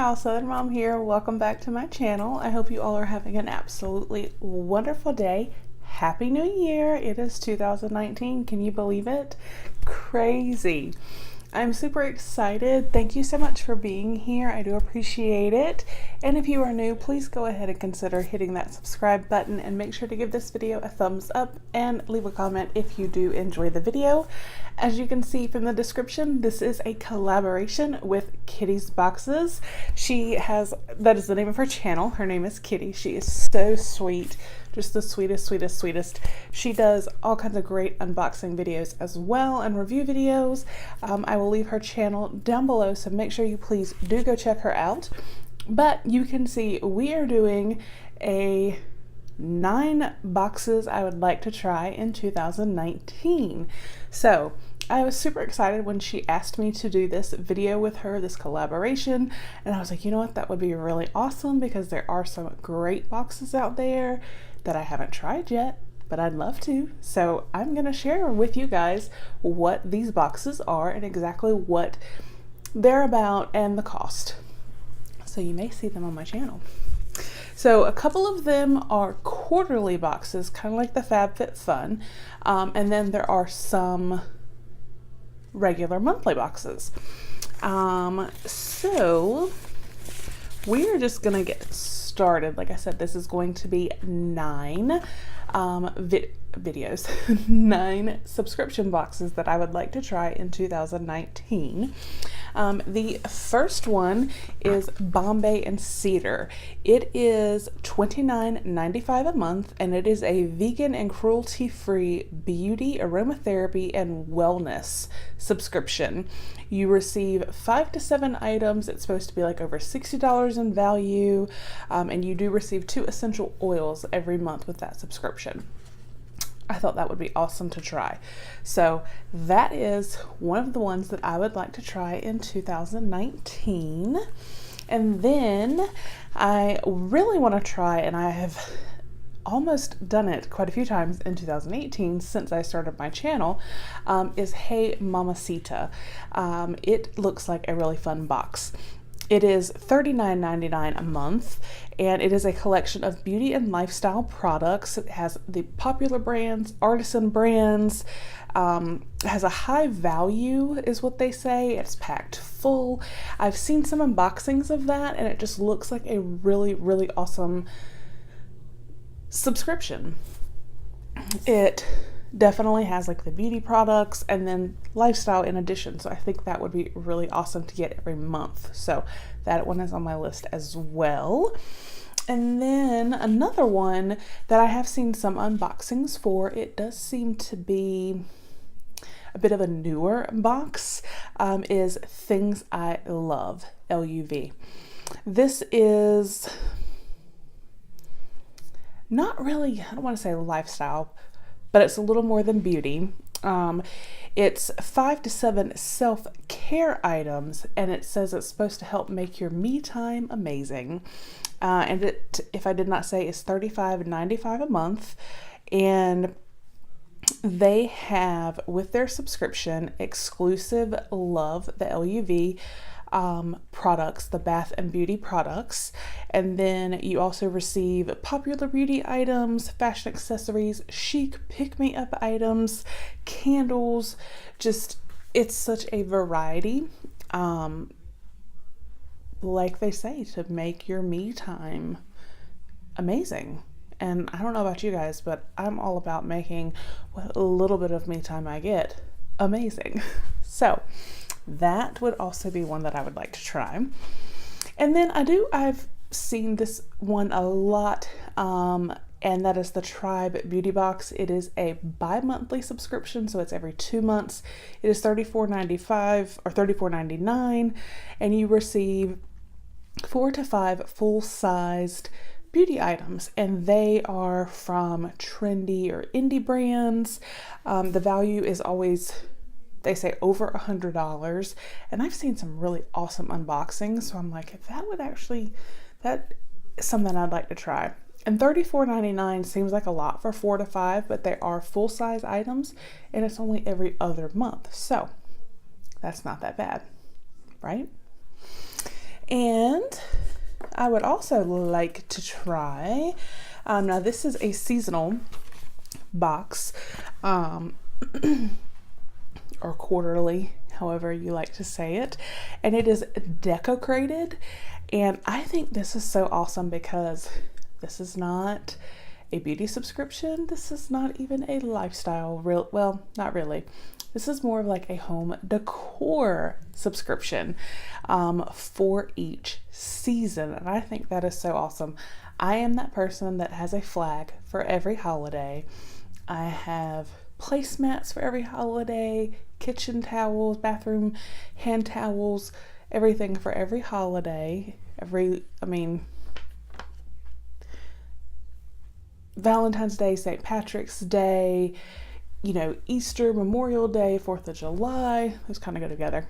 y'all, Southern Mom here. Welcome back to my channel. I hope you all are having an absolutely wonderful day. Happy New Year. It is 2019. Can you believe it? Crazy. I'm super excited. Thank you so much for being here. I do appreciate it. And if you are new, please go ahead and consider hitting that subscribe button and make sure to give this video a thumbs up and leave a comment if you do enjoy the video. As you can see from the description, this is a collaboration with Kitty's Boxes. That is the name of her channel. Her name is Kitty. She is so sweet. Just the sweetest. She does all kinds of great unboxing videos as well and review videos. I will leave her channel down below, so make sure you please do go check her out. But you can see we are doing a 9 boxes I would like to try in 2019. So I was super excited when she asked me to do this video with her, this collaboration, and I was like, you know what, that would be really awesome because there are some great boxes out there that I haven't tried yet, but I'd love to. So I'm gonna share with you guys what these boxes are and exactly what they're about and the cost. So you may see them on my channel. So a couple of them are quarterly boxes, kind of like the FabFitFun, and then there are some regular monthly boxes. So we are just gonna get started. Like I said, this is going to be 9 videos, 9 subscription boxes that I would like to try in 2019. The first one is Bombay and Cedar. It is $29.95 a month, and it is a vegan and cruelty-free beauty, aromatherapy, and wellness subscription. You receive 5 to 7 items. It's supposed to be like over $60 in value, and you do receive 2 essential oils every month with that subscription. I thought that would be awesome to try. So that is one of the ones that I would like to try in 2019. And then I really want to try, and I have almost done it quite a few times in 2018 since I started my channel, is Hey Mamacita. It looks like a really fun box. It is $39.99 a month, and it is a collection of beauty and lifestyle products. It has the popular brands, artisan brands, has a high value is what they say. It's packed full. I've seen some unboxings of that, and it just looks like a really awesome subscription. It definitely has like the beauty products and then lifestyle in addition, so I think that would be really awesome to get every month. So that one is on my list as well. And then another one that I have seen some unboxings for, it does seem to be a bit of a newer box, is Things I Love, LUV. This is not really, I don't want to say lifestyle, but it's a little more than beauty. It's 5 to 7 self-care items, and it says it's supposed to help make your me time amazing. And it, if I did not say, is $35.95 a month. And they have, with their subscription, exclusive Love, the LUV, products, the bath and beauty products, and then you also receive popular beauty items, fashion accessories, chic pick-me-up items, candles. Just, it's such a variety, like they say, to make your me time amazing. And I don't know about you guys, but I'm all about making what little bit of me time I get amazing. So that would also be one that I would like to try. And then I've seen this one a lot, and that is the Tribe Beauty Box. It is a bi-monthly subscription, so it's every 2 months. It is $34.95 or $34.99, and you receive 4 to 5 full-sized beauty items, and they are from trendy or indie brands. The value is always, they say, over $100, and I've seen some really awesome unboxings, so I'm like, if that would actually, that is something I'd like to try. And $34.99 seems like a lot for 4 to 5, but they are full-size items, and it's only every other month, so that's not that bad, right? And I would also like to try, now this is a seasonal box, or quarterly, however you like to say it, and it is Deco Crated. And I think this is so awesome because this is not a beauty subscription. This is not even a lifestyle, well, not really. This is more of like a home decor subscription for each season. And I think that is so awesome. I am that person that has a flag for every holiday. I have placemats for every holiday, kitchen towels, bathroom hand towels, everything for every holiday. Valentine's Day, St. Patrick's Day, Easter, Memorial Day, 4th of July, those kind of go together.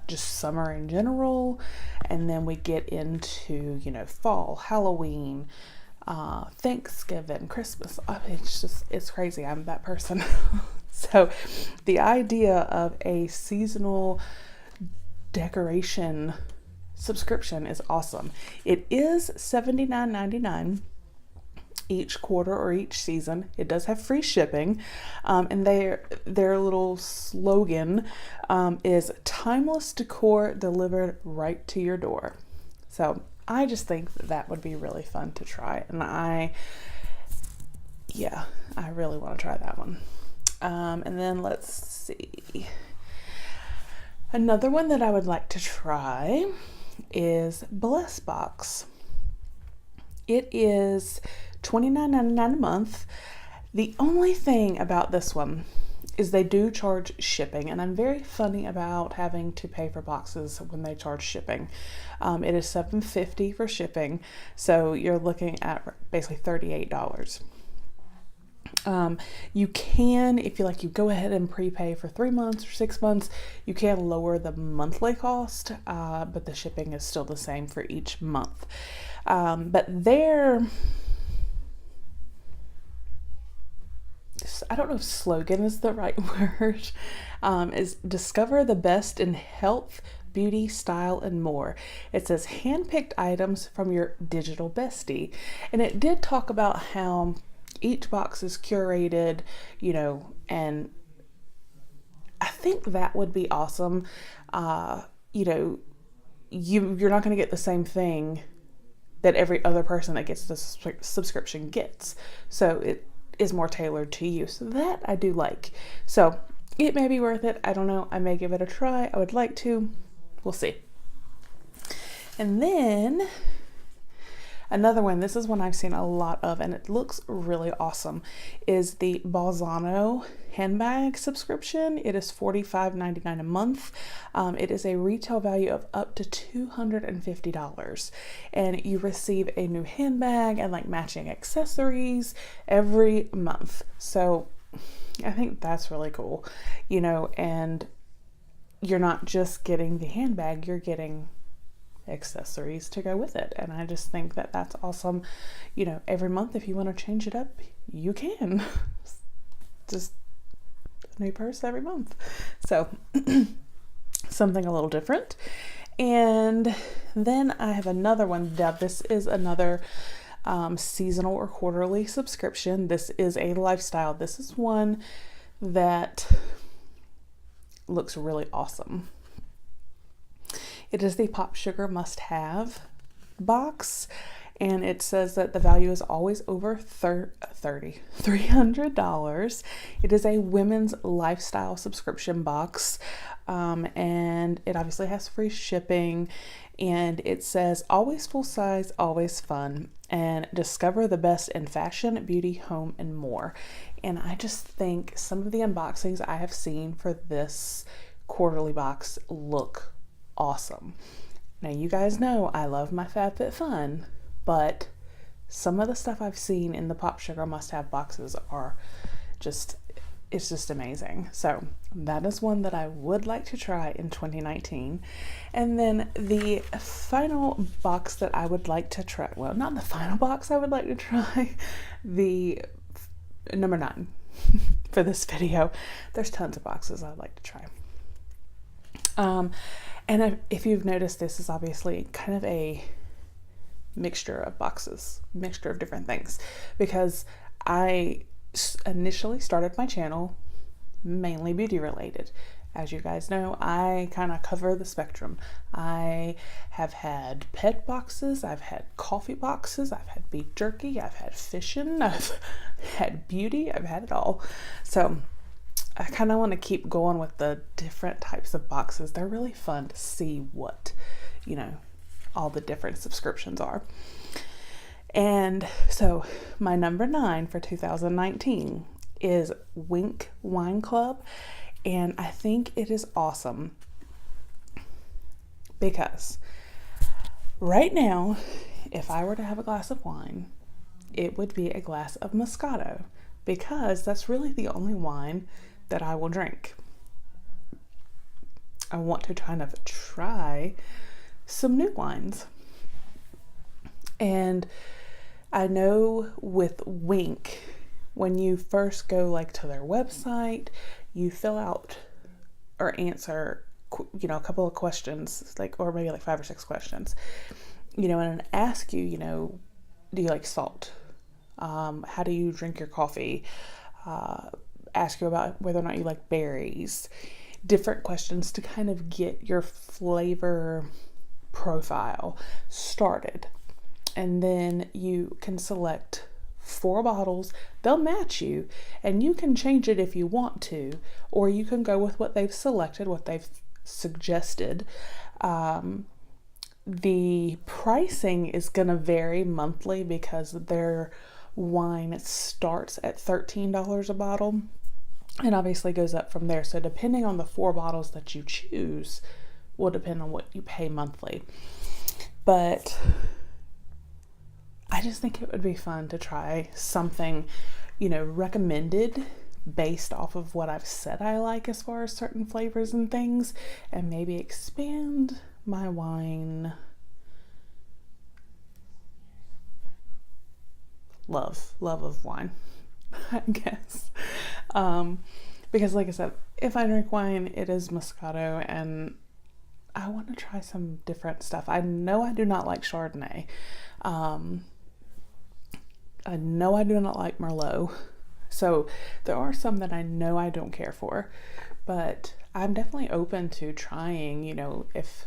Just summer in general. And then we get into, fall, Halloween, Thanksgiving, Christmas. It's crazy. I'm that person. So the idea of a seasonal decoration subscription is awesome. It is $79.99 each quarter or each season. It does have free shipping, and their little slogan is timeless decor delivered right to your door. So I just think that would be really fun to try, and I really want to try that one. And then let's see, another one that I would like to try is Bliss Box. It is $29.99 a month. The only thing about this one is they do charge shipping, and I'm very funny about having to pay for boxes when they charge shipping. It is $7.50 for shipping, so you're looking at basically $38. You can, if you like, you go ahead and prepay for 3 months or 6 months, you can lower the monthly cost, but the shipping is still the same for each month. But I don't know if slogan is the right word, is discover the best in health, beauty, style, and more. It says handpicked items from your digital bestie. And it did talk about how each box is curated, and I think that would be awesome. You're not going to get the same thing that every other person that gets the subscription gets. So it is more tailored to you. So that I do like. So it may be worth it. I don't know. I may give it a try. I would like to. We'll see. And then another one, this is one I've seen a lot of, and it looks really awesome, is the Balzano handbag subscription. It is $45.99 a month. It is a retail value of up to $250, and you receive a new handbag and like matching accessories every month. So I think that's really cool, and you're not just getting the handbag, you're getting accessories to go with it. And I just think that that's awesome. Every month, if you want to change it up, you can. Just a new purse every month. So something a little different. And then I have another one. Now, this is another seasonal or quarterly subscription. This is a lifestyle. This is one that looks really awesome. It is the Pop Sugar Must Have box, and it says that the value is always over $300. It is a women's lifestyle subscription box, and it obviously has free shipping, and it says always full size, always fun, and discover the best in fashion, beauty, home, and more. And I just think some of the unboxings I have seen for this quarterly box look awesome. Now, you guys know I love my FabFitFun, but some of the stuff I've seen in the Pop Sugar Must Have boxes are it's just amazing. So that is one that I would like to try in 2019. And then the final box that I would like to try, well, not the final box I would like to try, the number 9 for this video. There's tons of boxes I'd like to try. And if you've noticed, this is obviously kind of a mixture of boxes, mixture of different things, because I initially started my channel mainly beauty related. As you guys know, I kind of cover the spectrum. I have had pet boxes, I've had coffee boxes, I've had beef jerky, I've had fishing, I've had beauty, I've had it all. So I kind of want to keep going with the different types of boxes. They're really fun to see what, all the different subscriptions are. And so my number 9 for 2019 is Wink Wine Club. And I think it is awesome because right now, if I were to have a glass of wine, it would be a glass of Moscato, because that's really the only wine that I will drink. I want to kind of try some new wines. And I know with Wink, when you first go to their website, you fill out or answer, a couple of questions, or maybe 5 or 6 questions, and ask you, do you like salt? How do you drink your coffee? Ask you about whether or not you like berries. Different questions to kind of get your flavor profile started. And then you can select 4 bottles. They'll match you, and you can change it if you want to, or you can go with what they've selected, what they've suggested. The pricing is going to vary monthly because their wine starts at $13 a bottle and obviously goes up from there. So depending on the 4 bottles that you choose will depend on what you pay monthly. But I just think it would be fun to try something, recommended based off of what I've said I like as far as certain flavors and things, and maybe expand my wine love of wine, I guess. Because like I said, if I drink wine, it is Moscato, and I want to try some different stuff. I know I do not like Chardonnay. I know I do not like Merlot. So there are some that I know I don't care for, but I'm definitely open to trying, if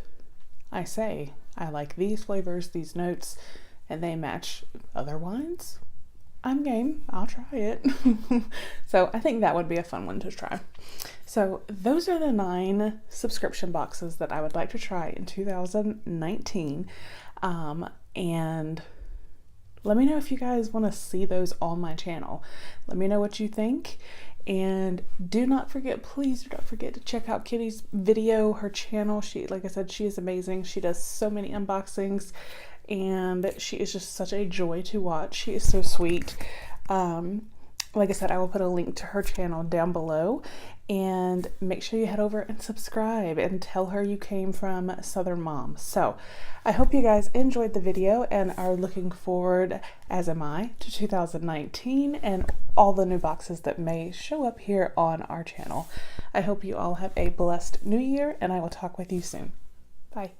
I say I like these flavors, these notes, and they match other wines, I'm game. I'll try it. So I think that would be a fun one to try. So those are the 9 subscription boxes that I would like to try in 2019. And let me know if you guys want to see those on my channel. Let me know what you think. And please do not forget to check out Kitty's video, her channel. Like I said, she is amazing. She does so many unboxings, and she is just such a joy to watch. She is so sweet. Like I said, I will put a link to her channel down below, and make sure you head over and subscribe and tell her you came from Southern Mom. So I hope you guys enjoyed the video and are looking forward, as am I, to 2019 and all the new boxes that may show up here on our channel. I hope you all have a blessed new year, and I will talk with you soon. Bye.